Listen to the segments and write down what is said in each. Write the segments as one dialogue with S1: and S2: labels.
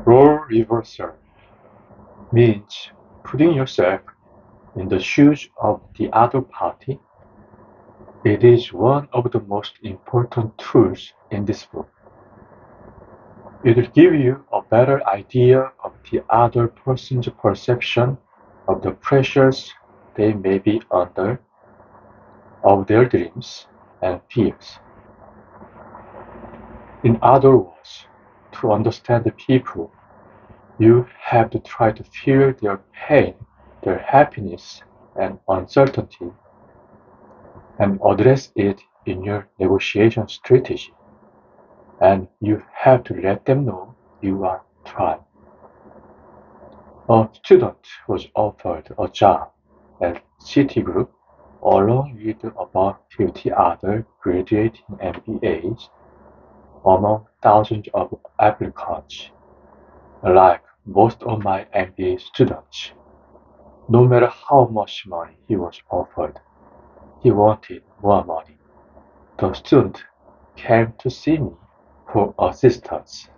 S1: Role reversal means putting yourself in the shoes of the other party. It is one of the most important tools in this book. It will give you a better idea of the other person's perception of the pressures they may be under, of their dreams and fears. In other words, to understand the people, you have to try to feel their pain, their happiness, and uncertainty, and address it in your negotiation strategy. And you have to let them know you are trying. A student was offered a job at Citigroup along with about 50 other graduating MBAs among thousands of applicants. Like most of my MBA students, no matter how much money he was offered, he wanted more money. The student came to see me for assistance.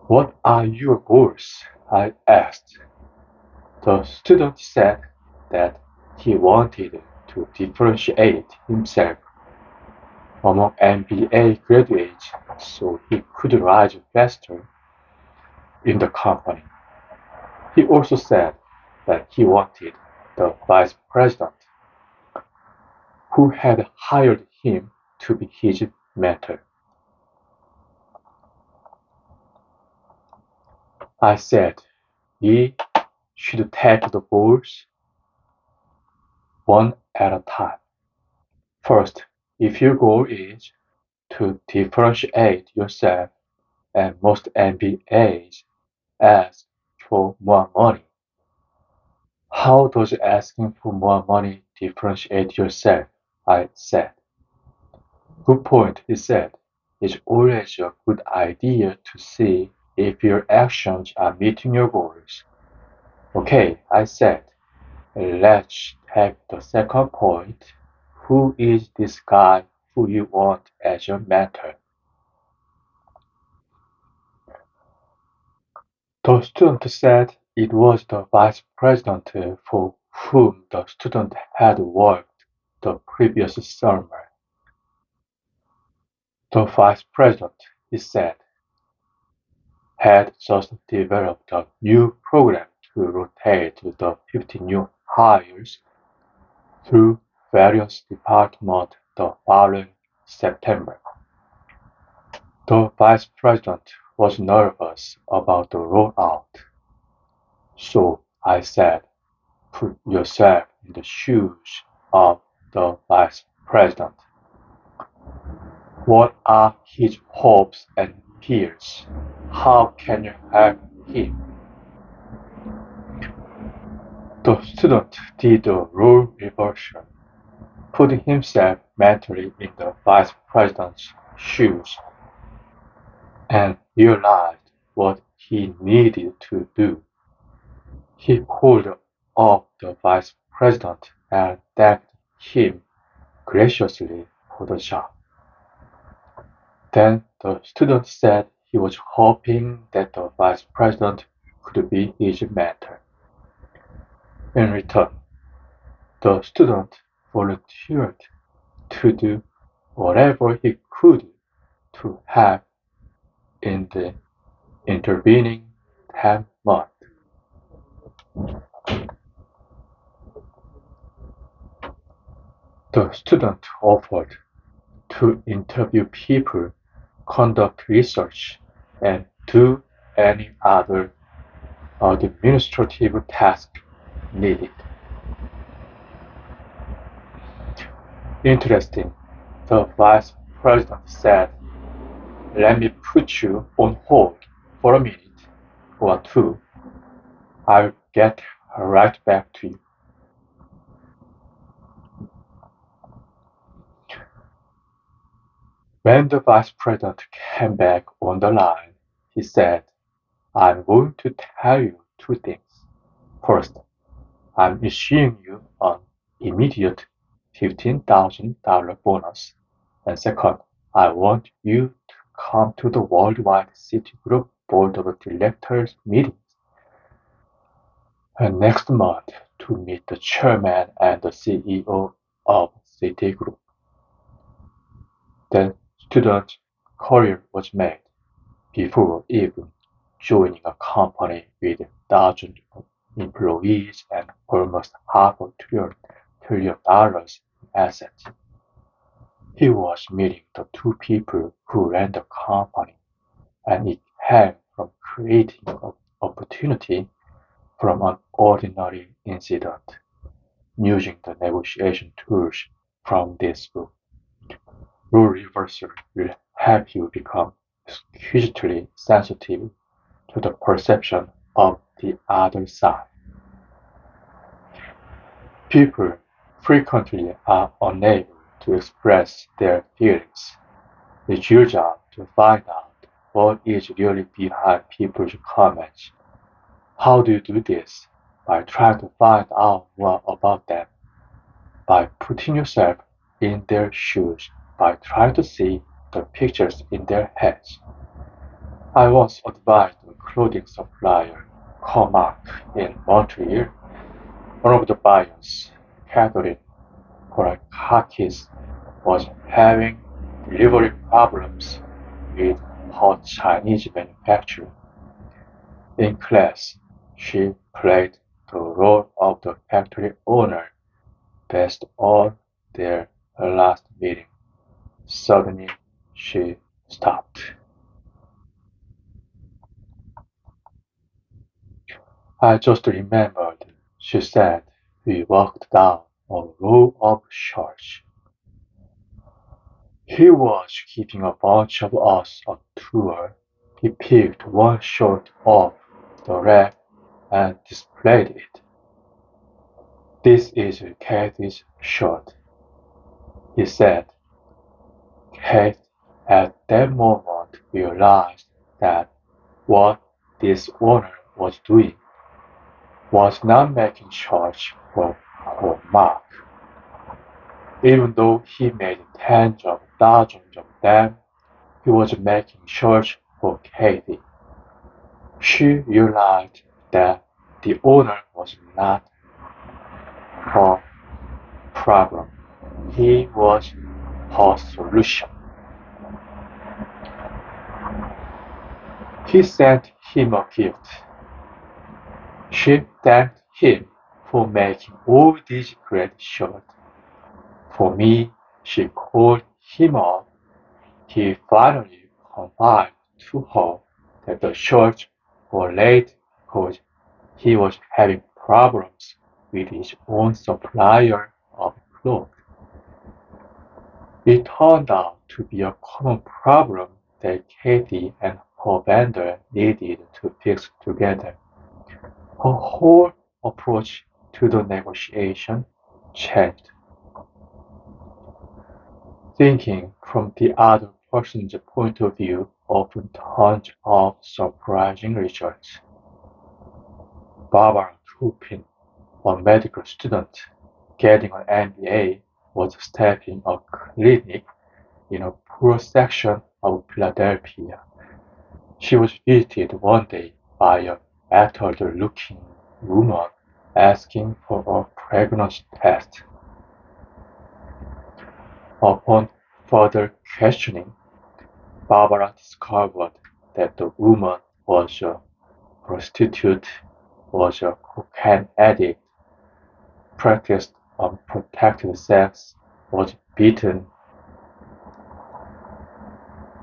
S1: What are your goals? I asked. The student said that he wanted to differentiate himself among MBA graduates so he could rise faster in the company. He also said that he wanted the vice president who had hired him to be his mentor. I said we should take the goals one at a time. First, if your goal is to differentiate yourself, and most MBAs ask for more money, how does asking for more money differentiate yourself? I said. Good point, he said. It's always a good idea to see if your actions are meeting your goals. Okay, I said. Let's take the second point. Who is this guy who you want as your mentor? The student said it was the vice president for whom the student had worked the previous summer. The vice president, he said, had just developed a new program to rotate the 50 new hires through various departments the following September. The vice president was nervous about the rollout. So I said, put yourself in the shoes of the vice president. What are his hopes and fears? How can you help him? The student did a role reversal, putting himself mentally in the vice president's shoes, and realized what he needed to do. He called up the vice president and thanked him graciously for the job. Then the student said he was hoping that the vice president could be his mentor. In return, the student volunteered to do whatever he could to help in the intervening 10 months. The student offered to interview people, conduct research, and do any other administrative task needed. Interesting, the vice president said, let me put you on hold for a minute or two. I'll get right back to you. When the vice president came back on the line, he said, I'm going to tell you two things. First, I'm issuing you an immediate $15,000 bonus. And second, I want you to come to the Worldwide Citigroup Board of Directors meetings next month to meet the chairman and the CEO of Citigroup. Then student career was made before even joining a company with dozens of employees and almost $500 billion in assets. He was meeting the two people who ran the company, and it came from creating an opportunity from an ordinary incident, using the negotiation tools from this book. Role reversal will help you become exquisitely sensitive to the perception of the other side. People frequently are unable to express their feelings. It's your job to find out what is really behind people's comments. How do you do this? By trying to find out more about them, by putting yourself in their shoes, by trying to see the pictures in their heads. I once advised a clothing supplier, Comark, in Montreal. One of the buyers, Catherine, for her khakis, was having delivery problems with her Chinese manufacturer. In class, she played the role of the factory owner based on their last meeting. Suddenly, she stopped. I just remembered, she said. We walked down a row of shirts. He was giving a bunch of us a tour. He picked one shirt off the rack and displayed it. This is Kathy's shirt, he said. Kate at that moment realized that what this owner was doing was not making shirts for her mark. Even though he made tens of thousands of them, he was making shirts for Katie. She realized that the owner was not her problem. He was her solution. He sent him a gift. She thanked him for making all these great shirts. For me, she called him up. He finally confided to her that the shirts were late because he was having problems with his own supplier of clothes. It turned out to be a common problem that Katie and her vendor needed to fix together. Her whole approach to the negotiation changed. Thinking from the other person's point of view often turns up surprising results. Barbara Turpin, a medical student getting an MBA, was staffing a clinic in a poor section of Philadelphia. She was visited one day by an elderly-looking woman asking for a pregnancy test. Upon further questioning, Barbara discovered that the woman was a prostitute, was a cocaine addict, practiced unprotected sex, was beaten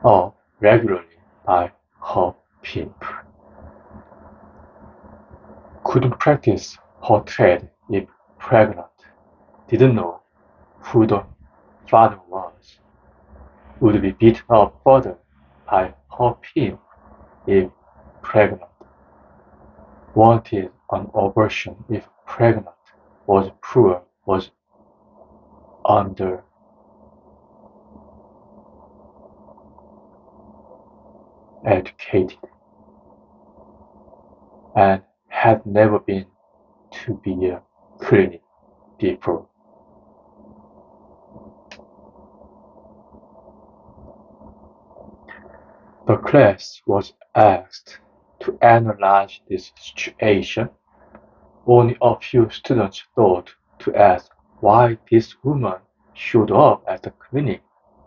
S1: up regularly by her pimp, couldn't practice her trade if pregnant, didn't know who the father was, would be beaten up further by her pimp if pregnant, wanted an abortion if pregnant, was poor, was undereducated, and had never been to be a clinic before. The class was asked to analyze this situation. Only a few students thought to ask why this woman showed up at the clinic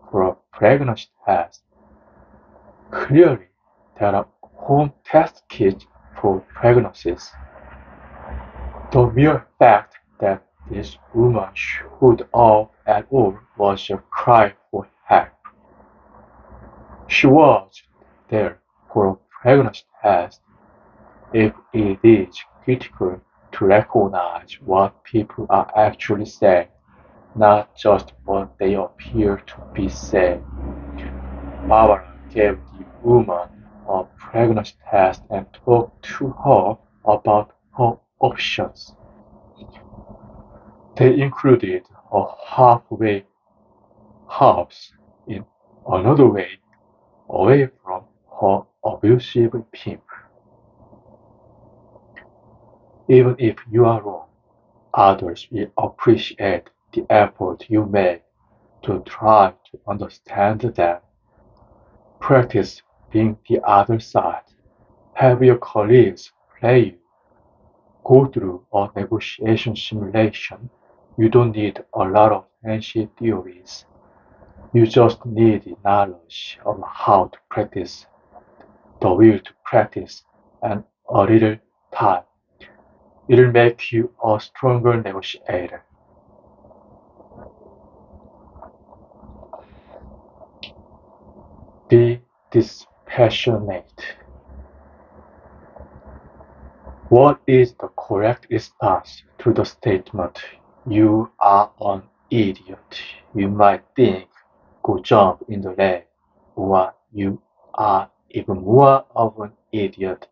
S1: for a pregnancy test. Clearly, there are home test kits for pregnancies. The mere fact that this woman showed up at all was a cry for help. She was there for a pregnancy test. If it is critical to recognize what people are actually saying, not just what they appear to be saying, Barbara gave the woman a pregnancy test and talked to her about her options. They included a halfway house in another way away from her abusive pimp. Even if you are wrong, others will appreciate the effort you make to try to understand them. Practice being the other side. Have your colleagues play you. Go through a negotiation simulation. You don't need a lot of fancy theories. You just need the knowledge of how to practice, the will to practice, and a little time. It'll make you a stronger negotiator. Be dispassionate. What is the correct response to the statement, "You are an idiot"? You might think, "Go jump in the lake," or "You are even more of an idiot,"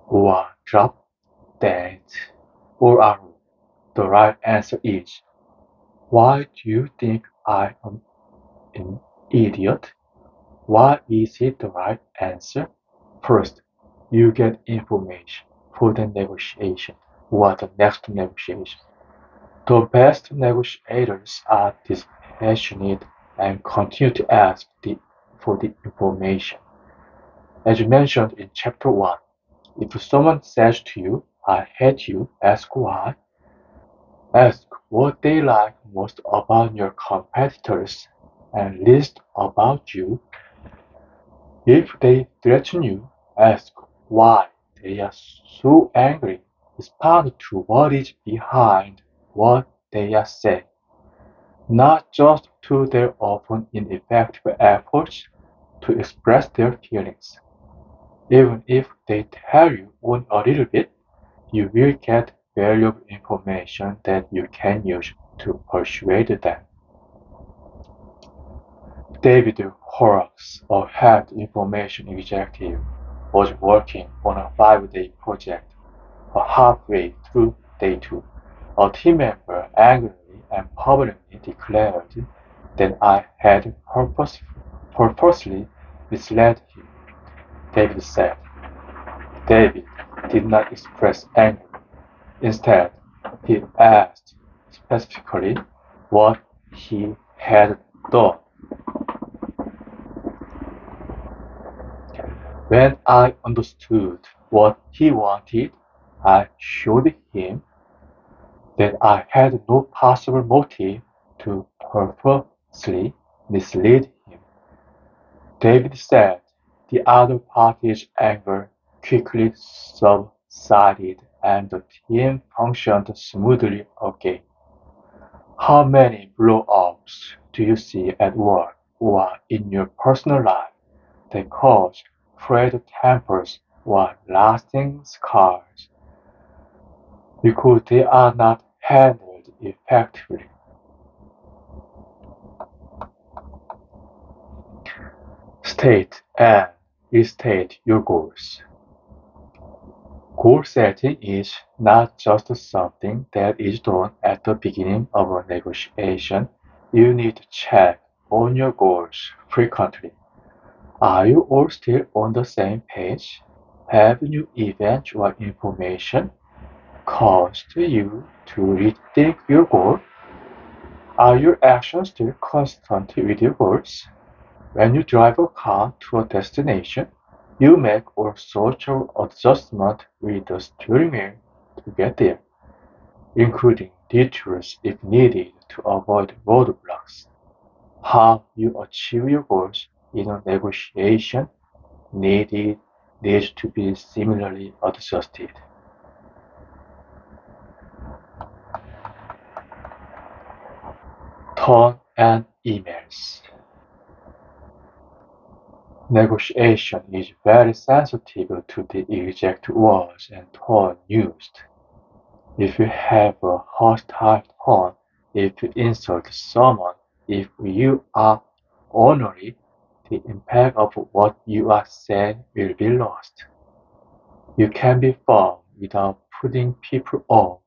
S1: or "Drop dead," or are the right answer is, "Why do you think I am an idiot?" Why is it the right answer? First, you get information for the negotiation or the next negotiation. The best negotiators are dispassionate and continue to ask for the information. As mentioned in chapter 1, if someone says to you, "I hate you," ask why. Ask what they like most about your competitors and least about you. If they threaten you, ask why they are so angry. Respond to what is behind what they are saying, not just to their often ineffective efforts to express their feelings. Even if they tell you only a little bit, you will get valuable information that you can use to persuade them. David Horrocks, a health information executive, was working on a 5-day project. Halfway through day 2, a team member angrily and publicly declared that I had purposely misled him. David said. David did not express anger. Instead, he asked specifically what he had done. When I understood what he wanted, I showed him that I had no possible motive to purposely mislead him. David said the other party's anger quickly subsided and the team functioned smoothly again. How many blow-ups do you see at work or in your personal life that cause frayed tempers or lasting scars? Because they are not handled effectively. State and restate your goals. Goal setting is not just something that is done at the beginning of a negotiation. You need to check on your goals frequently. Are you all still on the same page? Have new events or information caused you to rethink your goal? Are your actions still consistent with your goals? When you drive a car to a destination, you make all sorts of adjustments with the steering wheel to get there, including detours if needed to avoid roadblocks. How you achieve your goals in a negotiation needs to be similarly adjusted. Tone and emails. Negotiation is very sensitive to the exact words and tone used. If you have a hostile tone, if you insult someone, if you are ornery, the impact of what you are saying will be lost. You can be firm without putting people off,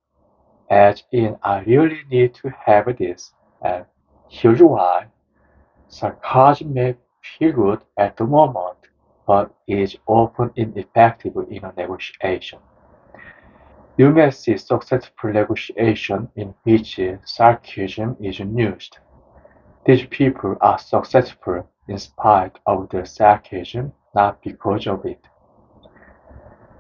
S1: as in I really need to have this, and here's why. Sarcasm may feel good at the moment, but is often ineffective in a negotiation. You may see successful negotiation in which sarcasm is used. These people are successful in spite of their sarcasm, not because of it.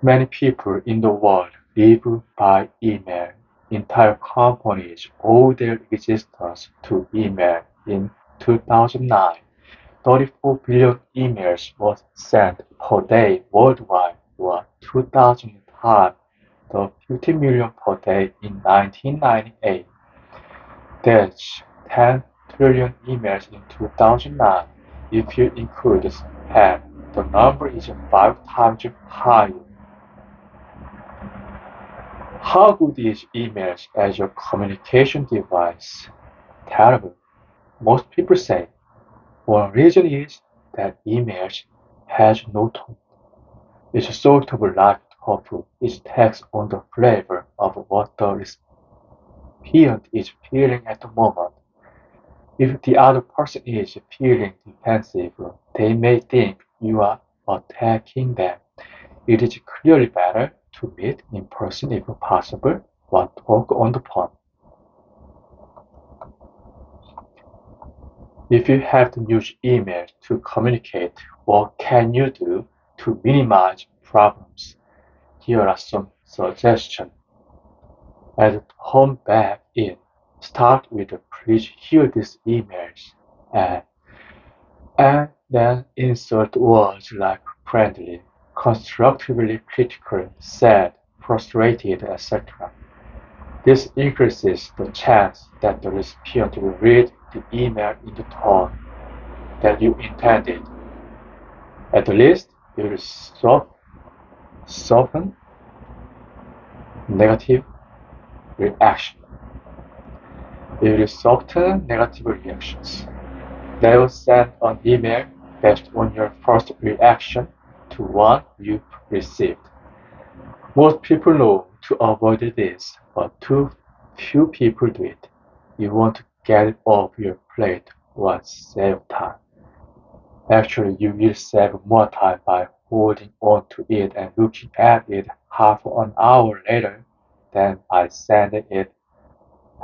S1: Many people in the world live by email. Entire companies owe their existence to email. In 2009, 34 billion emails were sent per day worldwide, or 2,000 times the 50 million per day in 1998. That's 10 trillion emails in 2009. If you include spam, the number is 5 times higher. How good is emails as a communication device? Terrible. Most people say. One reason is that emails has no tone. It's sort of like tofu. It takes on the flavor of what the recipient is feeling at the moment. If the other person is feeling defensive, they may think you are attacking them. It is clearly better to meet in person if possible, or talk on the phone. If you have to use email to communicate, what can you do to minimize problems? Here are some suggestions. As home back in, start with the please hear these emails and then insert words like friendly, constructively critical, sad, frustrated, etc. This increases the chance that the recipient will read the email in the tone that you intended. At least it will soften negative reaction. It will soften negative reactions. Never send an email based on your first reaction to one you've received. Most people know to avoid this, but too few people do it. You want to get it off your plate or save time. Actually, you will save more time by holding on to it and looking at it half an hour later than by sending it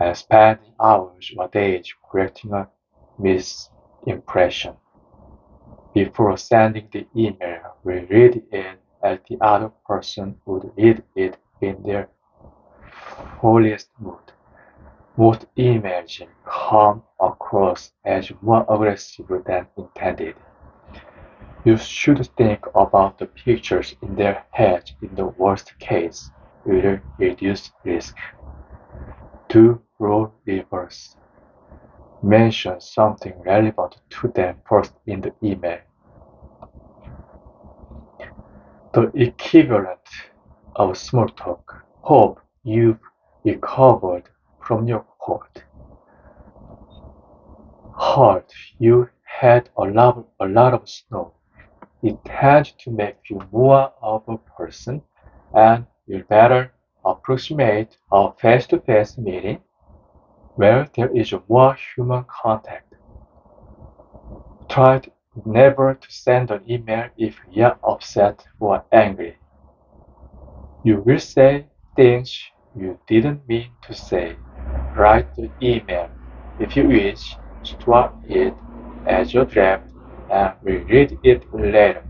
S1: and spending hours or days correcting a misimpression. Before sending the email, we read it as the other person would read it in their fullest mood. Most emails come across as more aggressive than intended. You should think about the pictures in their head in the worst case. It will reduce risk. Do role reverse. Mention something relevant to them first in the email. The equivalent of small talk. Hope you've recovered from your cold. Heard you had a lot of snow. It tends to make you more of a person and you better approximate a face-to-face meeting where there is more human contact. Try never to send an email if you're upset or angry. You will say things you didn't mean to say. Write the email. If you wish, store it as your draft and will read it later.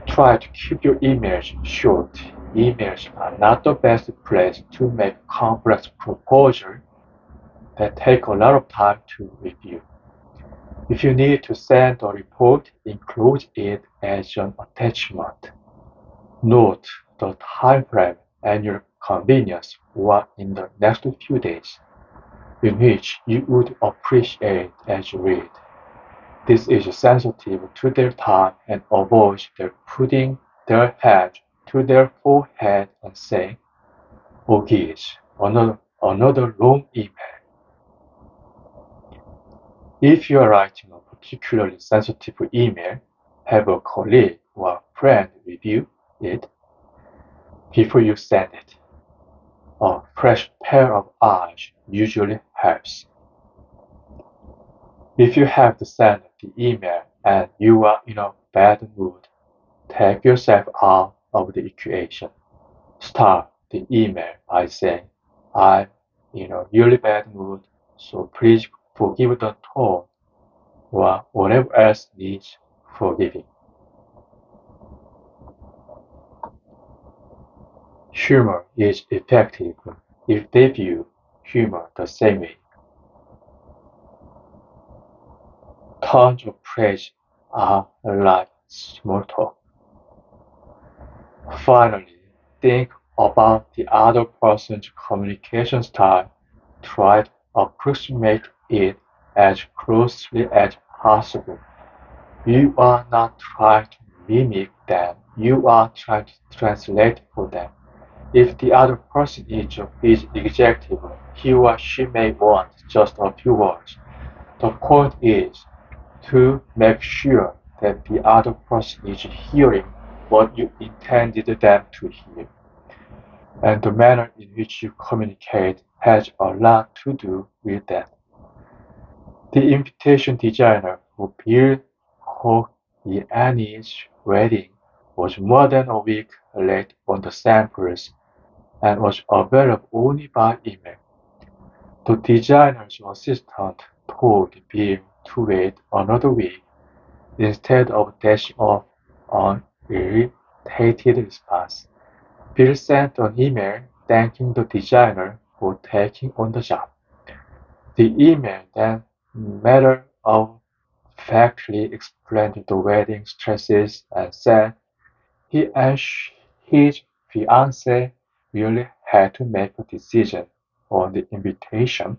S1: Try to keep your emails short. Emails are not the best place to make complex proposals that take a lot of time to review. If you need to send a report, include it as an attachment. Note the time frame and your convenience or in the next few days in which you would appreciate as you read. This is sensitive to their time and avoids their putting their hand to their forehead and saying, "Oh geez, another long email." If you are writing a particularly sensitive email, have a colleague or friend review it before you send it. A fresh pair of eyes usually helps. If you have to send the email and you are in a bad mood, take yourself out of the equation. Start the email by saying, "I'm in a really bad mood, so please forgive the tone," or whatever else needs forgiving. Humor is effective if they view humor the same way. Tons of praise are like small talk. Finally, think about the other person's communication style. Try to approximate it as closely as possible. You are not trying to mimic them, you are trying to translate for them. If the other person is executive, he or she may want just a few words. The point is to make sure that the other person is hearing what you intended them to hear. And the manner in which you communicate has a lot to do with that. The invitation designer who built Annie's wedding was more than a week late on the samples and was available only by email. The designer's assistant told Bill to wait another week instead of dashing off an irritated response. Bill sent an email thanking the designer for taking on the job. The email then matter-of-factly explained the wedding stresses and said he and his fiancée really had to make a decision on the invitation.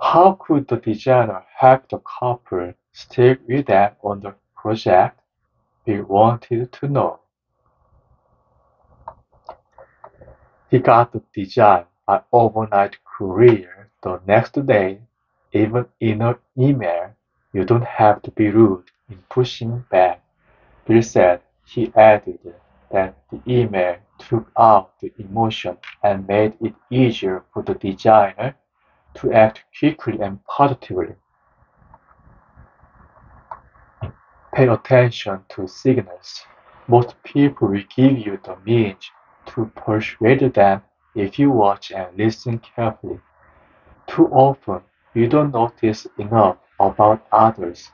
S1: How could the designer help the couple stick with them on the project? He wanted to know. He got the design by overnight courier the next day. Even in an email, you don't have to be rude in pushing back. Bill said he added that the email took out the emotion and made it easier for the designer to act quickly and positively. Pay attention to signals. Most people will give you the means to persuade them if you watch and listen carefully. Too often, we don't notice enough about others.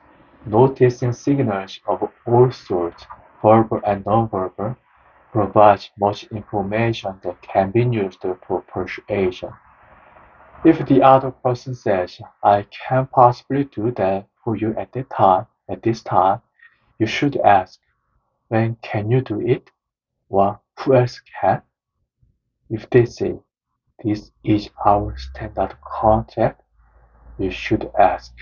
S1: Noticing signals of all sorts, verbal and nonverbal, provides much information that can be used for persuasion. If the other person says, "I can't possibly do that for you at this time," you should ask, "When can you do it?" or "Who else can?" If they say, "This is our standard contract," you should ask,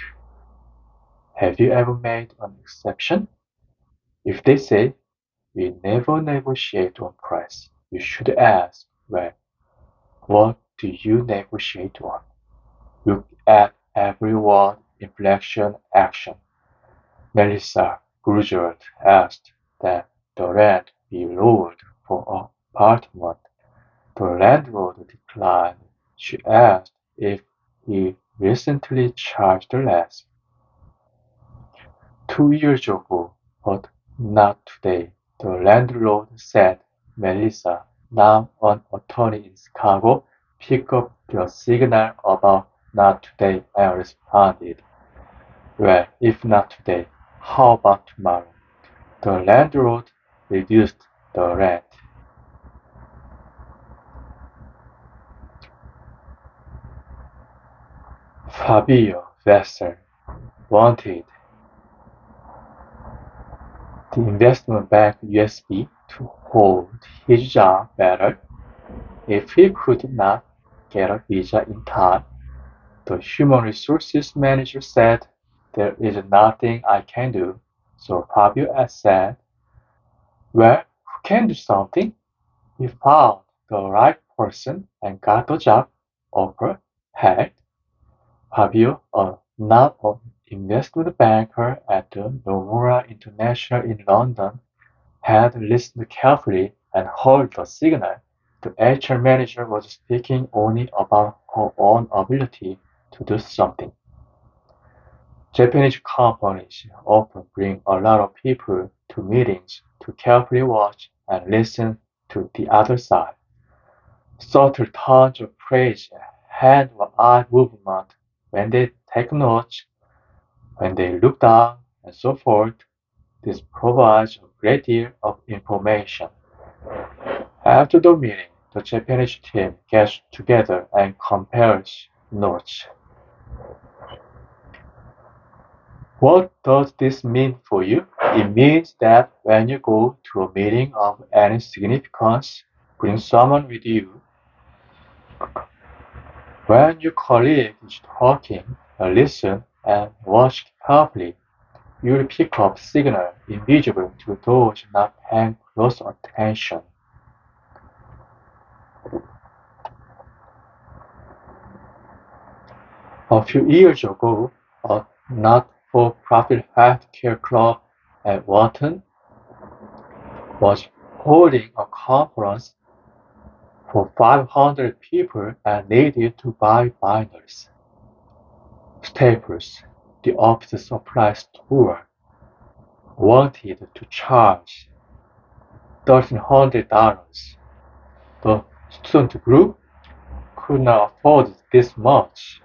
S1: "Have you ever made an exception?" If they say, "We never negotiate on price," you should ask, "Well, what do you negotiate on?" Look at every word, inflection, action. Melissa Gruzert asked that the rent be lowered for an apartment. The landlord declined. She asked if he recently charged less. 2 years ago, but not today, the landlord said. Melissa, now an attorney in Chicago, picked up the signal about "not today" and responded, Well, if not today, how about tomorrow? The landlord reduced the rent. Fabio Vesser wanted the investment bank USB to hold his job better. If he could not get a visa in time, the human resources manager said, "There is nothing I can do." So Fabio said, "Well, who can do something?" He found the right person and got the job offer. Heck, Fabio, not an investment banker at the Nomura International in London, had listened carefully and heard the signal. The HR manager was speaking only about her own ability to do something. Japanese companies often bring a lot of people to meetings to carefully watch and listen to the other side. Subtle tones of praise, hand or eye movement when they take notes, when they look down, and so forth. This provides a great deal of information. After the meeting, the Japanese team gets together and compares notes. What does this mean for you? It means that when you go to a meeting of any significance, bring someone with you. When your colleague is talking, listen and watch carefully. You'll pick up signals invisible to those not paying close attention. A few years ago, a not-for-profit healthcare club at Wharton was holding a conference for 500 people and needed to buy binders, staples. The office supply store wanted to charge $1,300. The student group could not afford this much,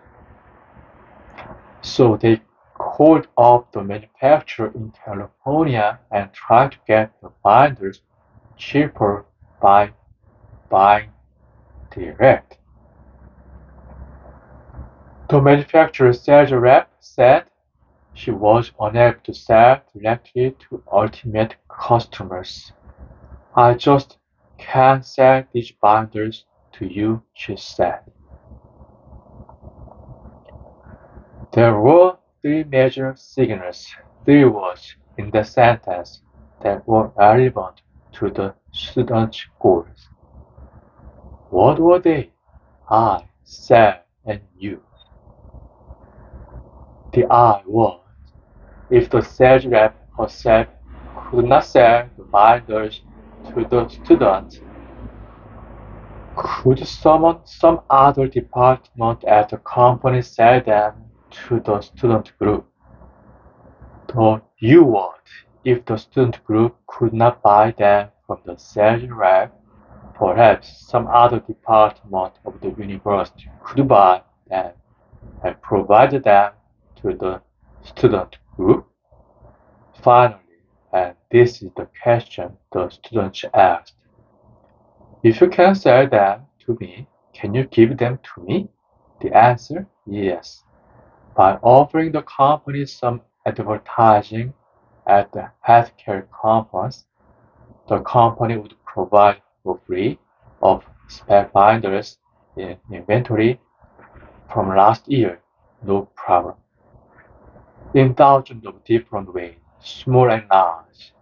S1: so they called up the manufacturer in California and tried to get the binders cheaper by buying direct. The manufacturer sales rep said she was unable to sell directly to ultimate customers. "I just can't sell these binders to you," she said. There were three major signals, three words in the sentence that were relevant to the student's goals. What were they? I, sell, and you. The I was, if the sales rep herself could not sell the binders to the student, could some other department at the company sell them to the student group? The U word, if the student group could not buy them from the sales rep, perhaps some other department of the university could buy them and provide them to the student group. Finally, and this is the question the students asked, if you can sell them to me, can you give them to me? The answer, yes. By offering the company some advertising at the healthcare conference, the company would provide for free of spec binders in inventory from last year, no problem. In thousands of different ways, small and large.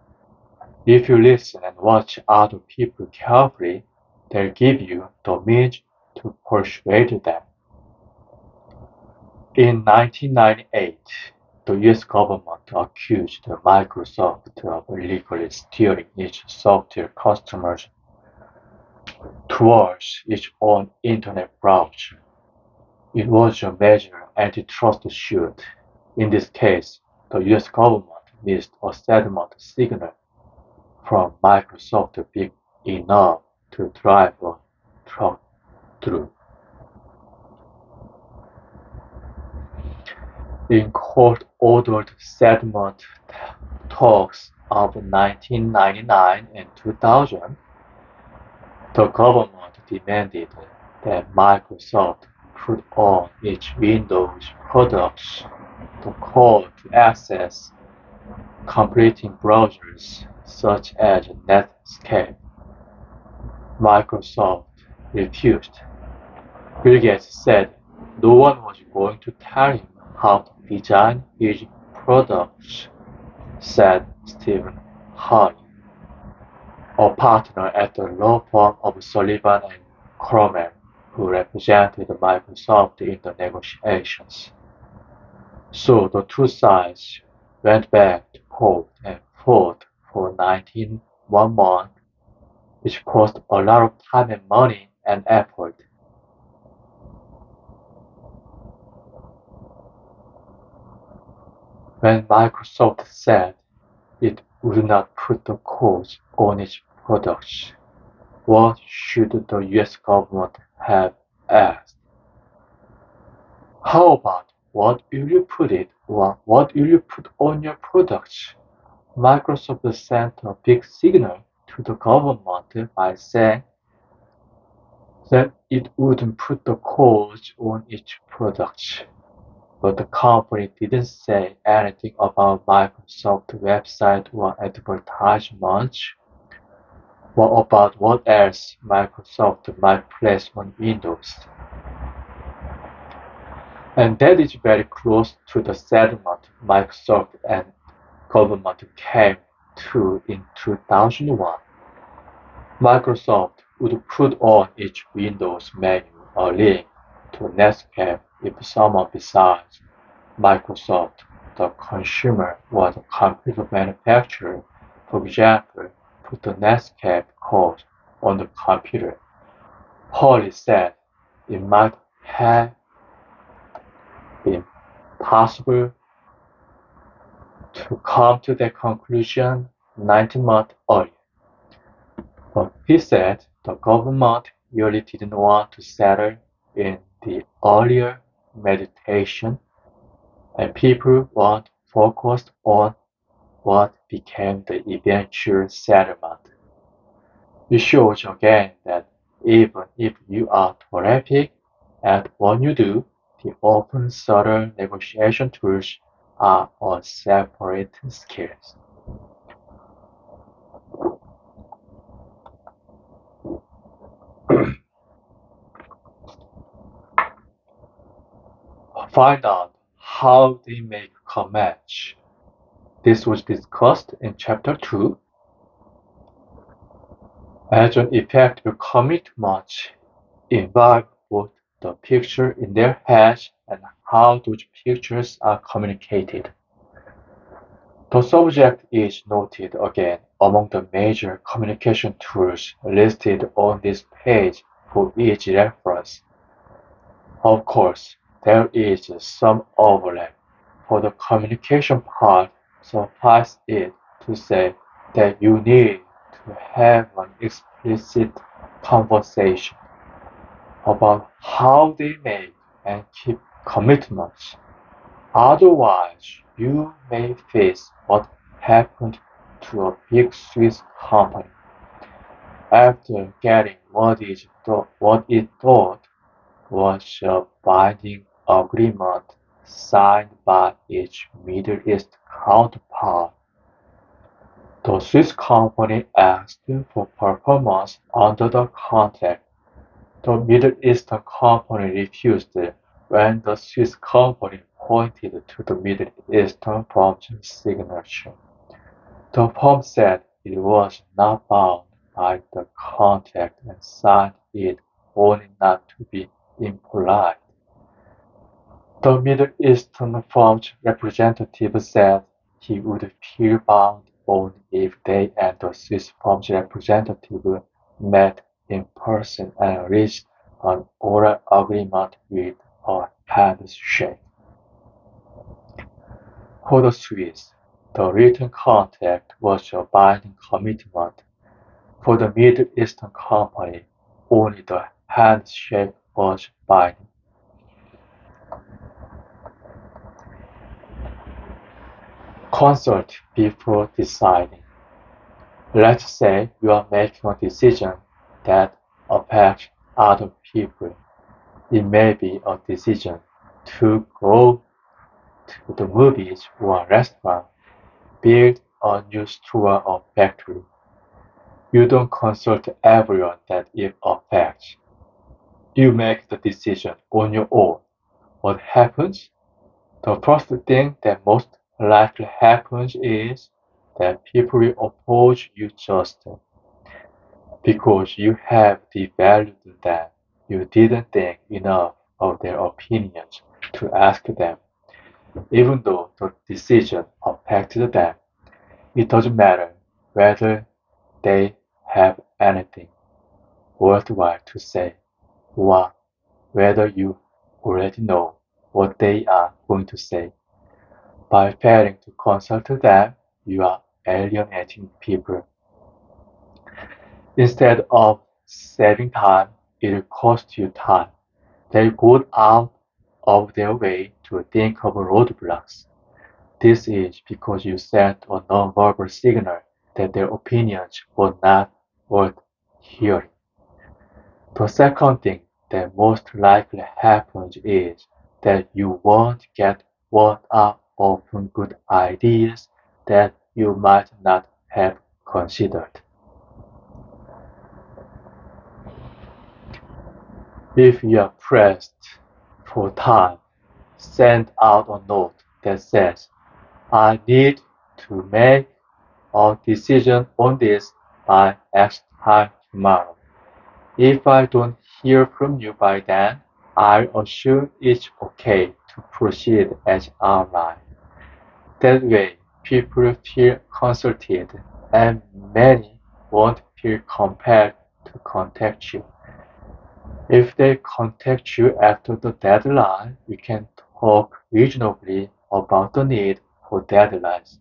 S1: If you listen and watch other people carefully, they'll give you the means to persuade them. In 1998, the US government accused Microsoft of illegally steering its software customers towards its own internet browser. It was a major antitrust suit. In this case, the US government missed a settlement signal from Microsoft big enough to drive a truck through. In court-ordered settlement talks of 1999 and 2000, the government demanded that Microsoft put on its Windows products the code to access competing browsers such as Netscape. Microsoft refused. Bill Gates said no one was going to tell him how to design his products, said Stephen Hurley, a partner at the law firm of Sullivan and Cromwell, who represented Microsoft in the negotiations. So the two sides went back to court and fought for 1 month, which cost a lot of time and money and effort. When Microsoft said it would not put the codes on its products, what should the US government have asked? How about what will you put it or what will you put on your products? Microsoft sent a big signal to the government by saying that it wouldn't put the codes on its products. But the company didn't say anything about Microsoft's website or advertisements, or about what else Microsoft might place on Windows. And that is very close to the settlement Microsoft and government came to in 2001. Microsoft would put on its Windows menu a link to Netscape if someone besides Microsoft, the consumer or the computer manufacturer, for example, put the Netscape code on the computer. Hurley said it might have been possible to come to that conclusion 19 months earlier. But he said the government really didn't want to settle in the earlier meditation, and people weren't focused on what became the eventual settlement. It shows again that even if you are terrific at what you do, the often subtle negotiation tools are a separate skill. Find out how they make a match. This was discussed in Chapter 2. As an effective commitment involves both the picture in their heads and how those pictures are communicated. The subject is noted again among the major communication tools listed on this page for easy reference. Of course, there is some overlap. For the communication part, suffice it to say that you need to have an explicit conversation about how they make and keep commitments. Otherwise, you may face what happened to a big Swiss company. After getting what it thought was a binding agreement signed by its Middle East counterpart, the Swiss company asked for performance under the contract. The Middle Eastern company refused when the Swiss company pointed to the Middle Eastern firm's signature. The firm said it was not bound by the contract and signed it only not to be impolite. The Middle Eastern firm's representative said he would feel bound only if they and the Swiss firm's representative met in person and reached an oral agreement with a handshake. For the Swiss, the written contract was a binding commitment. For the Middle Eastern company, only the handshake was binding. Consult before deciding. Let's say you are making a decision that affects other people. It may be a decision to go to the movies or a restaurant, build a new store or factory. You don't consult everyone that it affects. You make the decision on your own. What happens? The first thing that most likely happens is that people will oppose you just because you have devalued them. You didn't think enough of their opinions to ask them. Even though the decision affected them, it doesn't matter whether they have anything worthwhile to say or whether you already know what they are going to say. By failing to consult them, you are alienating people. Instead of saving time, it will cost you time. They go out of their way to think of roadblocks. This is because you sent a non-verbal signal that their opinions were not worth hearing. The second thing that most likely happens is that you won't get what are often good ideas that you might not have considered. If you are pressed for time, send out a note that says, I need to make a decision on this by X time tomorrow. If I don't hear from you by then, I'll assume it's okay to proceed as outlined. That way, people feel consulted and many won't feel compelled to contact you. If they contact you after the deadline, you can talk reasonably about the need for deadlines.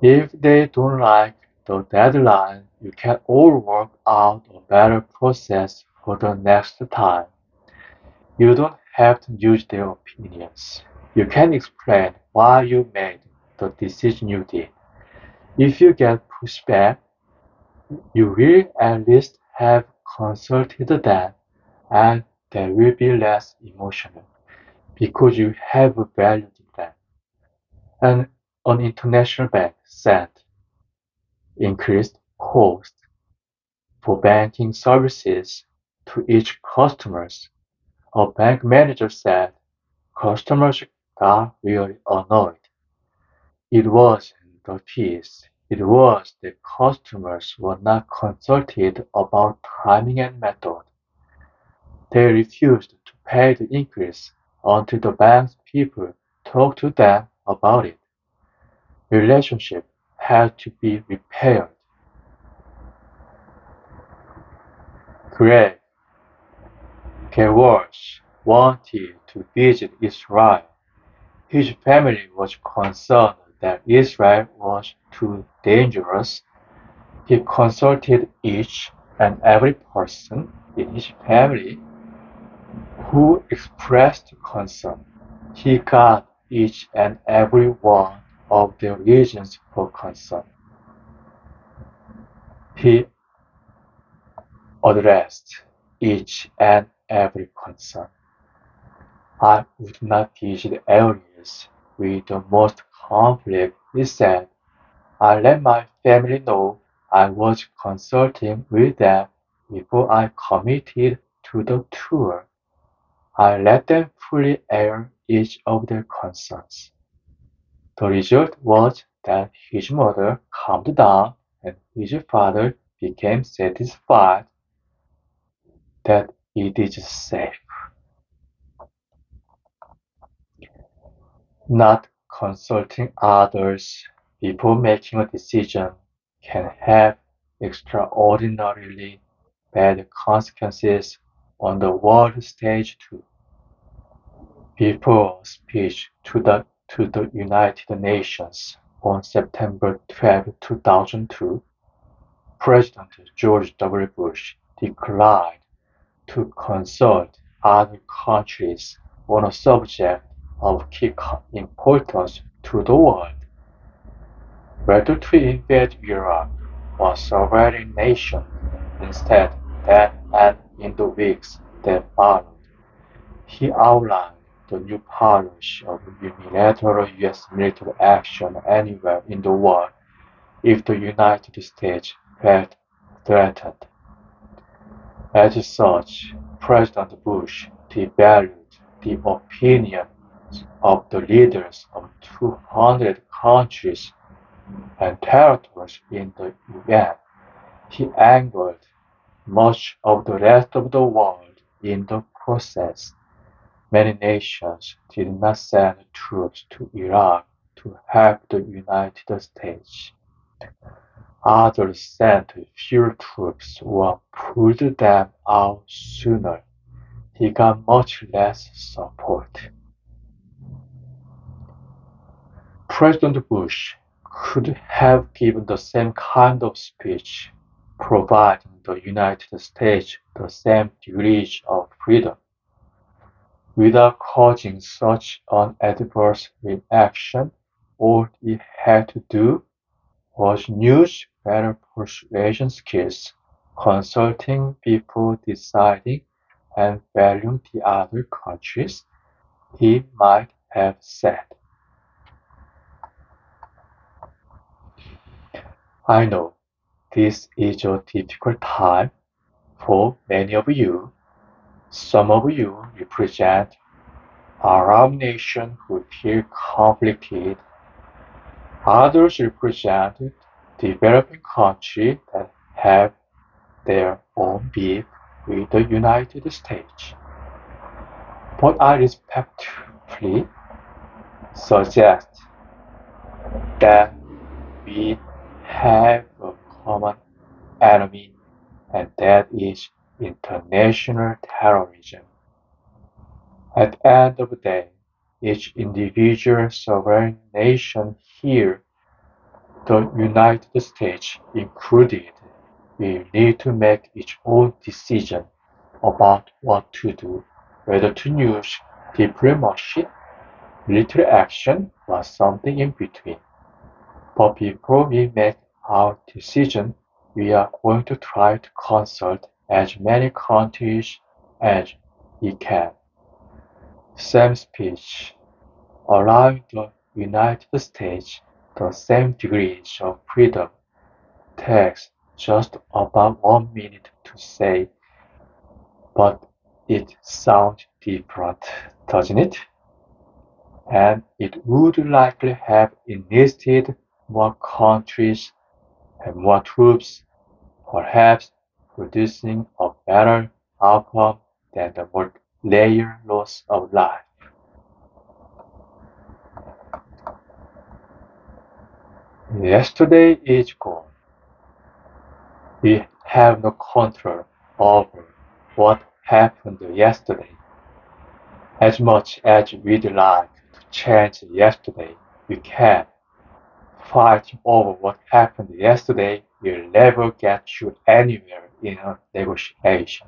S1: If they don't like the deadline, you can all work out a better process for the next time. You don't have to use their opinions. You can explain why you made the decision you did. If you get pushback, you will at least have consulted them and they will be less emotional because you have valued them. And an international bank said increased cost for banking services to each customers. A bank manager said customers got really annoyed. It wasn't the fees, it was the customers were not consulted about timing and method. They refused to pay the increase until the bank's people talked to them about it. Relationship had to be repaired. Greg Kevorsh wanted to visit Israel. His family was concerned that Israel was too dangerous. He consulted each and every person in his family who expressed concern. He got each and every one of their reasons for concern. He addressed each and every concern. I would not visit areas with the most conflict, he said. I let my family know I was consulting with them before I committed to the tour. I let them fully air each of their concerns. The result was that his mother calmed down and his father became satisfied that it is safe. Not consulting others before making a decision can have extraordinarily bad consequences on the world stage too. Before a speech to the United Nations on September 12, 2002, President George W. Bush declined to consult other countries on a subject of key importance to the world. Whether to invade Iraq or sovereign nation instead then and in the weeks that followed, he outlined the new policy of unilateral U.S. military action anywhere in the world if the United States felt threatened. As such, President Bush devalued the opinions of the leaders of 200 countries and territories in the UN. He angered much of the rest of the world in the process. Many nations did not send troops to Iraq to help the United States. Others sent fewer troops or pulled them out sooner. He got much less support. President Bush could have given the same kind of speech, providing the United States the same degrees of freedom, without causing such an adverse reaction. All he had to do was use better persuasion skills, consulting before deciding, and valuing the other countries, he might have said. I know this is a difficult time for many of you. Some of you represent Arab nations who feel conflicted. Others represent developing countries that have their own beef with the United States. But I respectfully suggest that we have a common enemy, and that is international terrorism. At the end of the day, each individual sovereign nation here, the United States included, will need to make its own decision about what to do, whether to use diplomacy, military action, or something in between. But before we make our decision, we are going to try to consult as many countries as we can. Same speech, allowing the United States the same degrees of freedom, takes just about 1 minute to say, but it sounds different, doesn't it? And it would likely have enlisted more countries and more troops, perhaps producing a better outcome than the multi-layer loss of life. Yesterday is gone. We have no control over what happened yesterday. As much as we'd like to change yesterday, we can't. Fighting over what happened yesterday will never get you anywhere in a negotiation.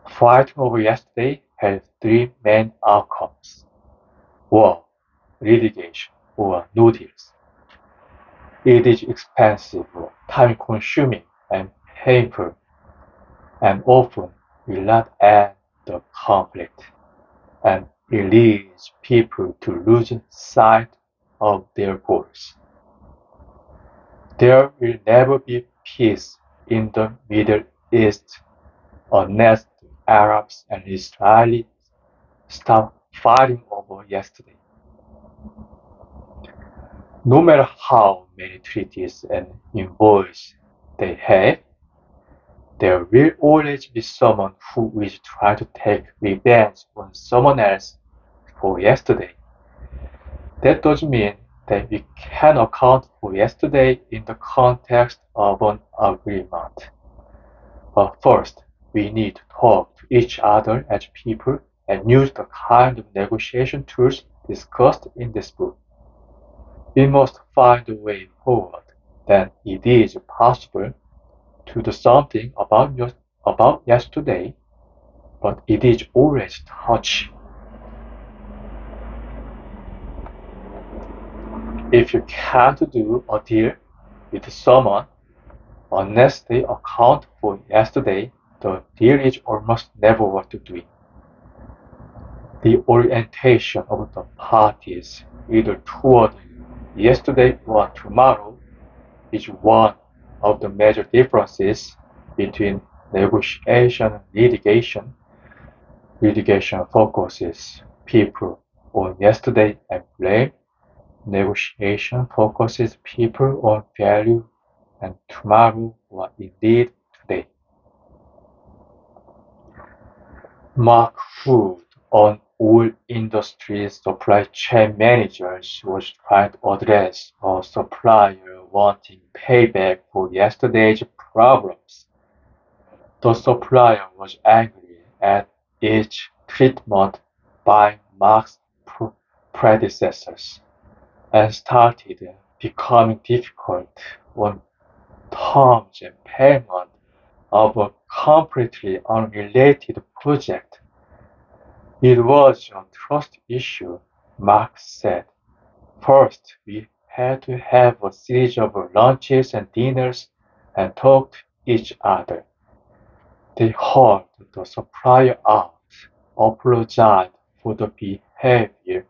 S1: Fighting over yesterday has three main outcomes: war, litigation, or no deals. It is expensive, time-consuming, and painful, and often will not end the conflict, and it leads people to lose sight of their goals. There will never be peace in the Middle East unless the Arabs and Israelis stop fighting over yesterday. No matter how many treaties and envoys they have, there will always be someone who is trying to take revenge on someone else for yesterday. That doesn't mean that we can account for yesterday in the context of an agreement. But first, we need to talk to each other as people and use the kind of negotiation tools discussed in this book. We must find a way forward. Then it is possible to do something about yesterday, but it is always touchy. If you can't do a deal with someone unless they account for yesterday, the deal is almost never worth doing. The orientation of the parties, either toward yesterday or tomorrow, is one of the major differences between negotiation and litigation. Litigation focuses people on yesterday and blame. Negotiation focuses people on value and tomorrow or indeed today. Mark Hood, an oil industry supply chain manager, was trying to address a supplier wanting payback for yesterday's problems. The supplier was angry at its treatment by Mark's predecessors and started becoming difficult on terms and payment of a completely unrelated project. It was a trust issue, Mark said. First, we had to have a series of lunches and dinners and talk to each other. They heard the supplier out, apologized for the behavior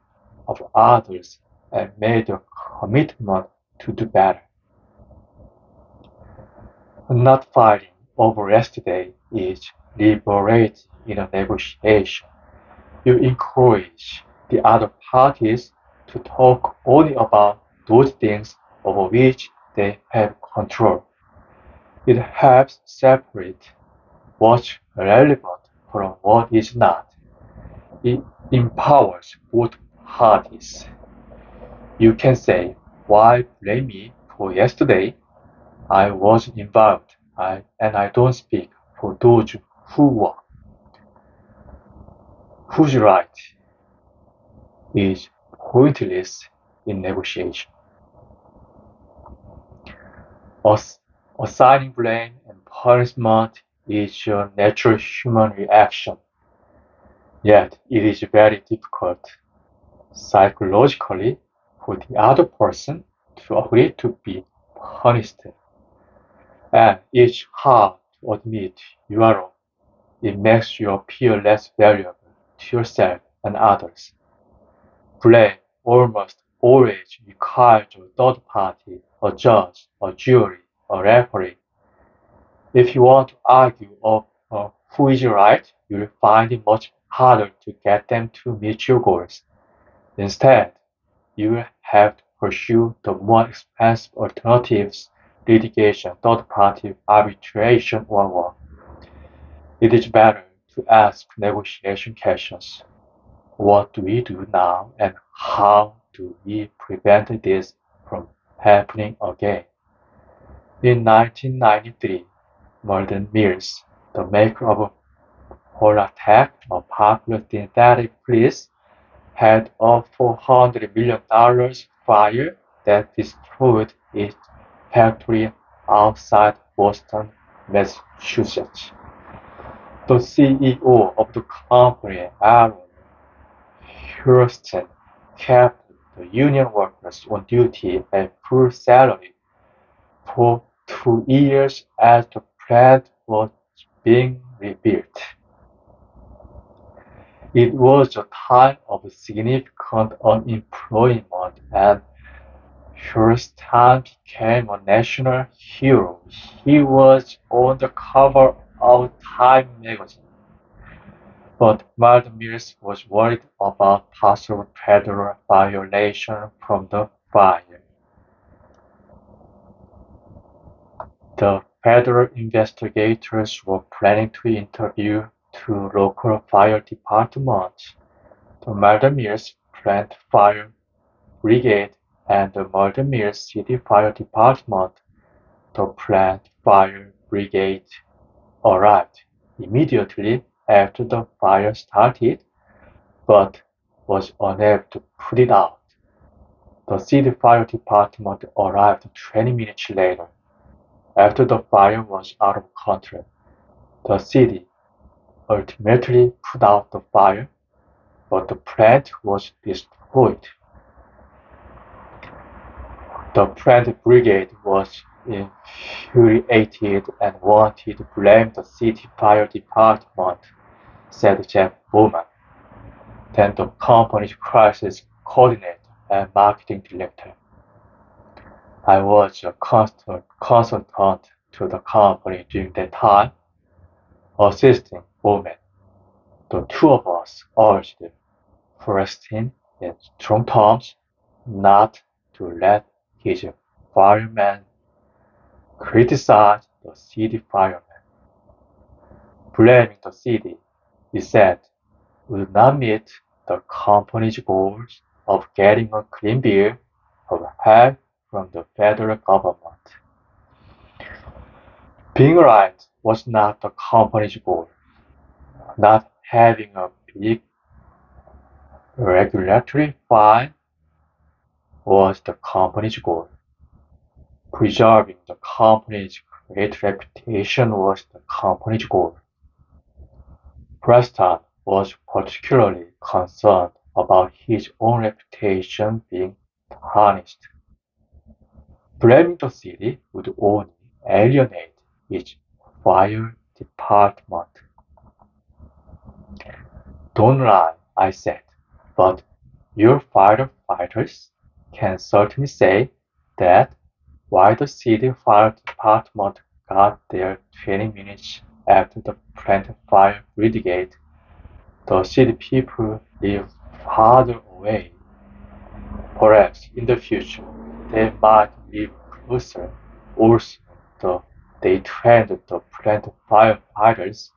S1: of others, and made a commitment to do better. Not fighting over yesterday is liberating in a negotiation. You encourage the other parties to talk only about those things over which they have control. It helps separate what's relevant from what is not. It empowers both parties. You can say, why blame me for yesterday? I wasn't involved, and I don't speak for those who were. Who's right is pointless in negotiation. Assigning blame and punishment is a natural human reaction, yet it is very difficult psychologically for the other person to agree to be punished. And it's hard to admit you are wrong. It makes you appear less valuable to yourself and others. Blame almost always requires a third party, a judge, a jury, a referee. If you want to argue over who is right, you'll find it much harder to get them to meet your goals. Instead, you will have to pursue the more expensive alternatives, litigation, third-party arbitration, or war. It is better to ask negotiation questions. What do we do now, and how do we prevent this from happening again? In 1993, Malden Mills, the maker of Polatec, a popular synthetic fleece, had a $400 million fire that destroyed its factory outside Boston, Massachusetts. The CEO of the company, Aaron Hurston, kept the union workers on duty at full salary for 2 years as the plant was being rebuilt. It was a time of significant unemployment, and Hurston became a national hero. He was on the cover of Time magazine. But Malden Mills was worried about possible federal violation from the fire. The federal investigators were planning to interview two local fire departments, the Malden Mills Plant Fire Brigade and the Malden Mills City Fire Department. The Plant Fire Brigade arrived immediately after the fire started, but was unable to put it out. The city fire department arrived 20 minutes later, after the fire was out of control. The city ultimately put out the fire, but the plant was destroyed. The Plant Brigade was infuriated and wanted to blame the city fire department, said Jeff Bowman, then the company's crisis coordinator and marketing director. I was a consultant to the company during that time, assisting Bowman. The two of us urged Forrestin in strong terms not to let his firemen criticize the city firemen. Blaming the city, he said, would not meet the company's goals of getting a clean bill of health from the federal government. Being right was not the company's goal. Not having a big regulatory fine was the company's goal. Preserving the company's great reputation was the company's goal. Preston was particularly concerned about his own reputation being tarnished. Blaming the city would only alienate its fire department. Don't lie, I said, but your firefighters can certainly say that while the city fire department got there 20 minutes after the plant fire brigade, the city people live farther away. Perhaps in the future they might live closer. Also, they trained the plant firefighters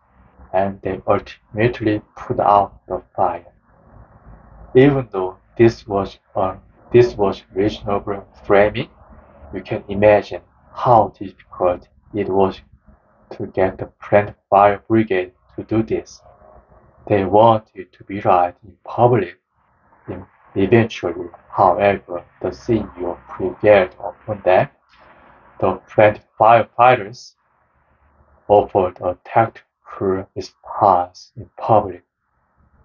S1: and they ultimately put out the fire. Even though this was reasonable framing, you can imagine how difficult it was to get the plant fire brigade to do this. They wanted to be right in public. Eventually, however, the CEO prevailed upon them. The plant firefighters offered a tactical response in public.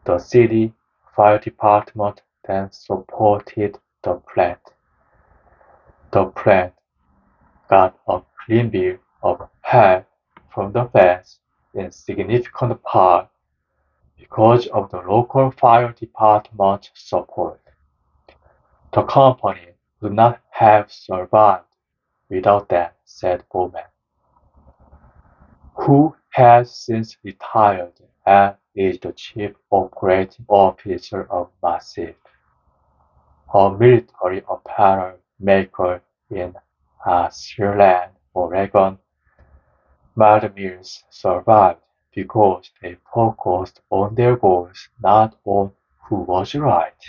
S1: The city fire department then supported the plant. The plant got a clean bill of health from the feds in significant part because of the local fire department's support. The company would not have survived without them, said Bowman, who has since retired and is the chief operating officer of Massive, a military apparel maker in Searland, Oregon. Mills survived because they focused on their goals, not on who was right.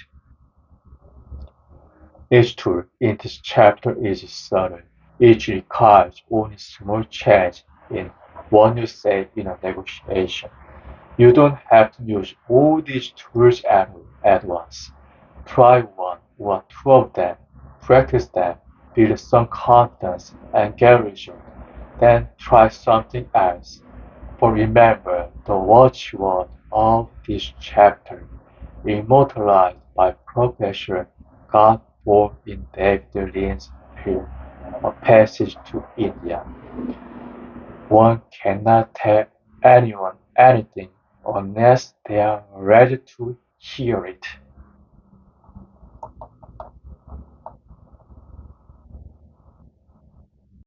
S1: Each tool in this chapter is subtle. Each requires only small change in what you say in a negotiation. You don't have to use all these tools at once. Try one or two of them, practice them, build some confidence and get result. Then try something else. For remember the watchword of this chapter, immortalized by Professor Godford in David Lean's film, A Passage to India. One cannot tell anyone anything unless they are ready to hear it.